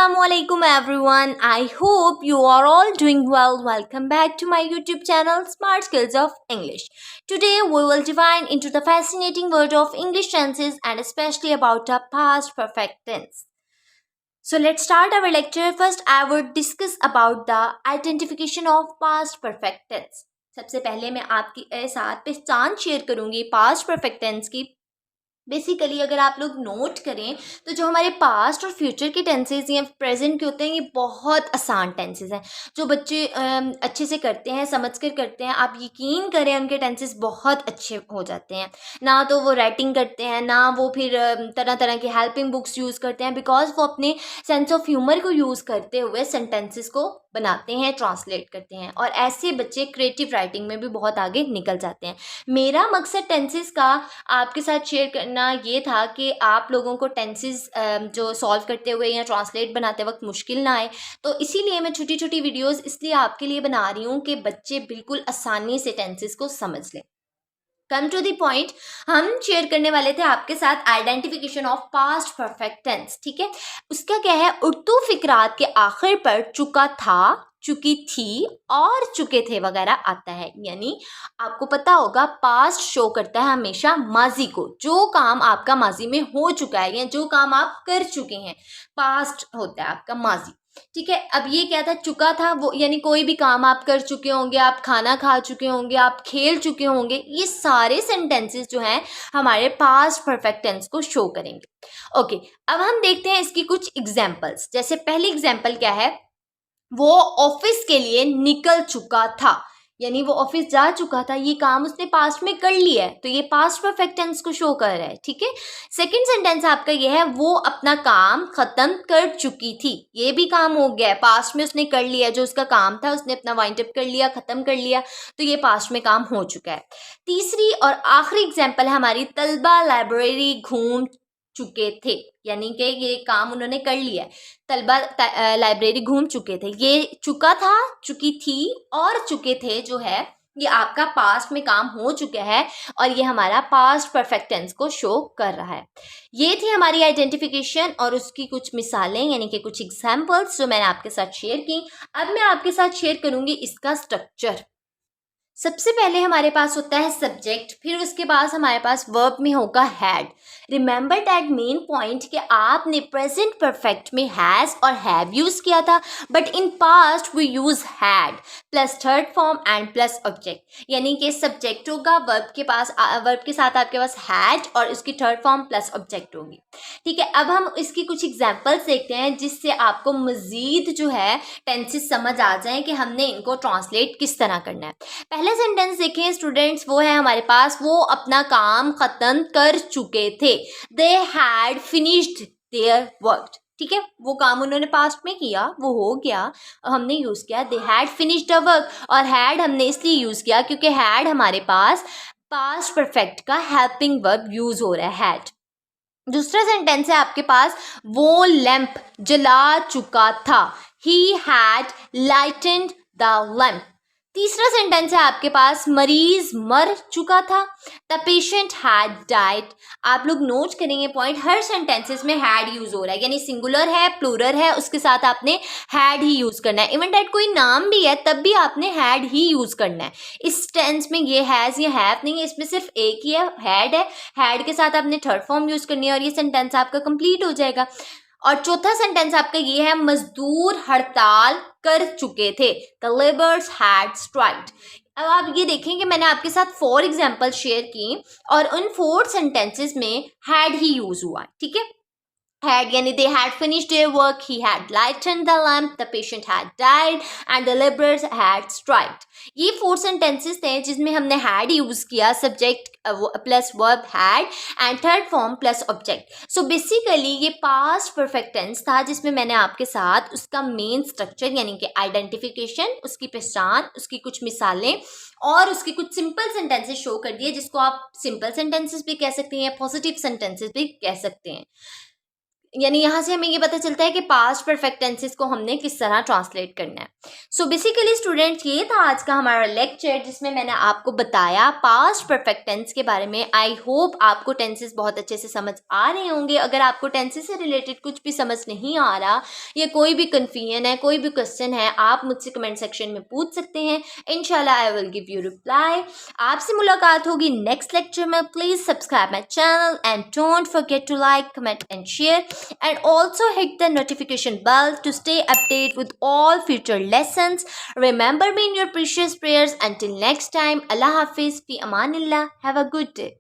Assalamualaikum everyone. I hope you are all doing well. Welcome back to my YouTube channel Smart Skills of English. Today we will dive into the fascinating world of English tenses and especially about the past perfect tense. So let's start our lecture. First I would discuss about the identification of past perfect tense. सबसे पहले मैं आपके साथ पहचान share करूंगी past perfect tense की. Basically अगर आप लोग नोट करें तो जो हमारे पास्ट और फ्यूचर के टेंसेज या प्रेजेंट के होते हैं ये बहुत आसान टेंसेज हैं जो बच्चे अच्छे से करते हैं, समझ कर करते हैं. आप यकीन करें उनके टेंसेज बहुत अच्छे हो जाते हैं. ना तो वो राइटिंग करते हैं, ना वो फिर तरह तरह की हेल्पिंग बुक्स यूज़ करते हैं, बिकॉज वो अपने सेंस ऑफ ह्यूमर को यूज़ करते हुए सेंटेंसेस को बनाते हैं, ट्रांसलेट करते हैं. और ऐसे बच्चे क्रिएटिव राइटिंग में भी बहुत आगे निकल जाते हैं. मेरा मकसद टेंसेस का आपके साथ शेयर करना ये था कि आप लोगों को टेंसेस जो सॉल्व करते हुए या ट्रांसलेट बनाते वक्त मुश्किल ना आए. तो इसीलिए मैं छोटी छोटी वीडियोस इसलिए आपके लिए बना रही हूँ कि बच्चे बिल्कुल आसानी से टेंसेस को समझ लें. कम टू द पॉइंट, हम शेयर करने वाले थे आपके साथ identification of past perfect tense. ठीक है, उसका क्या है, उर्दू फिकरात के आखिर पर चुका था, चुकी थी और चुके थे वगैरह आता है. यानी आपको पता होगा पास्ट शो करता है हमेशा माजी को, जो काम आपका माजी में हो चुका है या जो काम आप कर चुके हैं, पास्ट होता है आपका माजी. ठीक है, अब ये क्या था, चुका था, वो यानी कोई भी काम आप कर चुके होंगे, आप खाना खा चुके होंगे, आप खेल चुके होंगे. ये सारे सेंटेंसेस जो हैं हमारे पास्ट परफेक्ट टेंस को शो करेंगे. ओके, अब हम देखते हैं इसकी कुछ एग्जांपल्स. जैसे पहली एग्जांपल क्या है, वो ऑफिस के लिए निकल चुका था, यानी वो ऑफिस जा चुका था, ये काम उसने पास्ट में कर लिया है, तो ये पास्ट परफेक्ट टेंस को शो कर रहा है. ठीक है, सेकंड सेंटेंस आपका ये है, वो अपना काम खत्म कर चुकी थी. ये भी काम हो गया है, पास्ट में उसने कर लिया, जो उसका काम था उसने अपना वाइंड अप कर लिया, खत्म कर लिया, तो ये पास्ट में काम हो चुका है. तीसरी और आखिरी एग्जाम्पल है हमारी, तलबा लाइब्रेरी घूम चुके थे, यानी कि ये काम उन्होंने कर लिया है, तलबा लाइब्रेरी घूम चुके थे. ये चुका था, चुकी थी और चुके थे जो है ये आपका पास्ट में काम हो चुका है और ये हमारा पास्ट परफेक्ट टेंस को शो कर रहा है. ये थी हमारी आइडेंटिफिकेशन और उसकी कुछ मिसालें यानी कि कुछ एग्जाम्पल्स जो मैंने आपके साथ शेयर की. अब मैं आपके साथ शेयर करूंगी इसका स्ट्रक्चर. सबसे पहले हमारे पास होता है सब्जेक्ट, फिर उसके बाद हमारे पास वर्ब में होगा had. Remember that main point कि आपने प्रेजेंट परफेक्ट में हैज और हैव यूज किया था, but in past we use had plus third form and plus object. यानी कि सब्जेक्ट होगा, वर्ब के पास वर्ब के साथ आपके पास हैड और उसकी थर्ड फॉर्म प्लस ऑब्जेक्ट होगी. ठीक है, अब हम इसकी कुछ एग्जाम्पल्स देखते हैं जिससे आपको मजीद जो है टेंसेस समझ आ जाए कि हमने इनको ट्रांसलेट किस तरह करना है. पहले सेंटेंस देखें स्टूडेंट्स, वो है हमारे पास, वो अपना काम खत्म कर चुके थे. They had finished their work. ठीक है, वो काम उन्होंने पास्ट में किया, वो हो गया, हमने यूज किया they had finished the work. और हैड हमने इसलिए यूज किया क्योंकि हैड हमारे पास पास्ट परफेक्ट का हेल्पिंग वर्ब यूज हो रहा है, हैड. दूसरा सेंटेंस है आपके पास, वो लैंप जला चुका था. He had lightened the lamp. तीसरा सेंटेंस है आपके पास, मरीज मर चुका था. The patient had died. आप लोग नोट करेंगे पॉइंट, हर सेंटेंसेस में हैड यूज हो रहा है, यानी सिंगुलर है, प्लूरल है, उसके साथ आपने हैड ही यूज करना है. इवन दैट कोई नाम भी है तब भी आपने हैड ही यूज करना है. इस टेंस में ये हैज या हैव नहीं है, इसमें सिर्फ एक ही है, हैड है. हैड के साथ आपने थर्ड फॉर्म यूज करनी है और ये सेंटेंस आपका कंप्लीट हो जाएगा. और चौथा सेंटेंस आपका ये है, मजदूर हड़ताल कर चुके थे. The labours had स्ट्राइक्ड. अब आप ये देखें कि मैंने आपके साथ 4 एग्जाम्पल शेयर की और उन 4 सेंटेंसेस में हैड ही यूज हुआ. ठीक है, had यानी they had finished their work, he had lightened the lamp, the patient had died and the laborers had striked. ये 4 sentences थे जिसमें हमने had यूज किया, subject plus verb had and third form plus object. So basically ये past perfect tense था जिसमें मैंने आपके साथ उसका मेन स्ट्रक्चर यानी कि आइडेंटिफिकेशन, उसकी पहचान, उसकी कुछ मिसालें और उसकी कुछ सिंपल सेंटेंसेस शो कर दिए, जिसको आप सिंपल सेंटेंसेस भी कह सकते हैं या पॉजिटिव सेंटेंसेस भी कह सकते हैं. यानी यहाँ से हमें ये पता चलता है कि पास्ट परफेक्ट टेंसेस को हमने किस तरह ट्रांसलेट करना है। सो बेसिकली स्टूडेंट्स, ये था आज का हमारा लेक्चर जिसमें मैंने आपको बताया पास्ट परफेक्ट टेंस के बारे में। आई होप आपको टेंसेस बहुत अच्छे से समझ आ रहे होंगे। अगर आपको टेंसेस से रिलेटेड कुछ भी समझ नहीं आ रहा या कोई भी कन्फ्यूजन है, कोई भी क्वेश्चन है, आप मुझसे कमेंट सेक्शन में पूछ सकते हैं। इंशाल्लाह I will give you reply. आपसे मुलाकात होगी नेक्स्ट लेक्चर में। Please subscribe my channel and don't forget to like, comment and share, and also hit the notification bell to stay updated with all future lessons. Remember me in your precious prayers. Until next time, Allah Hafiz, fi amanillah. Have a good day.